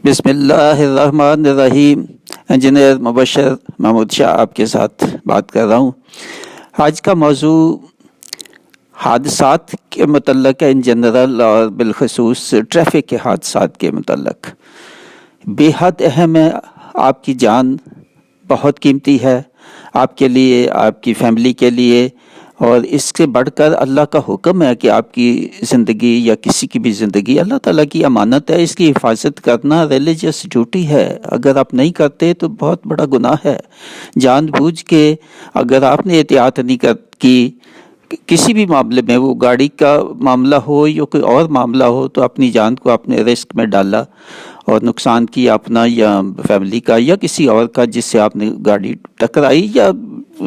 بسم اللہ الرحمن الرحیم۔ انجینئر مبشر محمود شاہ آپ کے ساتھ بات کر رہا ہوں۔ آج کا موضوع حادثات کے متعلق ہے ان جنرل، اور بالخصوص ٹریفک کے حادثات کے متعلق۔ بے حد اہم ہے، آپ کی جان بہت قیمتی ہے آپ کے لیے، آپ کی فیملی کے لیے، اور اس سے بڑھ کر اللہ کا حکم ہے کہ آپ کی زندگی یا کسی کی بھی زندگی اللہ تعالیٰ کی امانت ہے، اس کی حفاظت کرنا ریلیجس ڈیوٹی ہے۔ اگر آپ نہیں کرتے تو بہت بڑا گناہ ہے۔ جان بوجھ کے اگر آپ نے احتیاط نہیں کی کسی بھی معاملے میں، وہ گاڑی کا معاملہ ہو یا کوئی اور معاملہ ہو، تو اپنی جان کو اپنے رسک میں ڈالا اور نقصان کیا اپنا یا فیملی کا یا کسی اور کا، جس سے آپ نے گاڑی ٹکرائی یا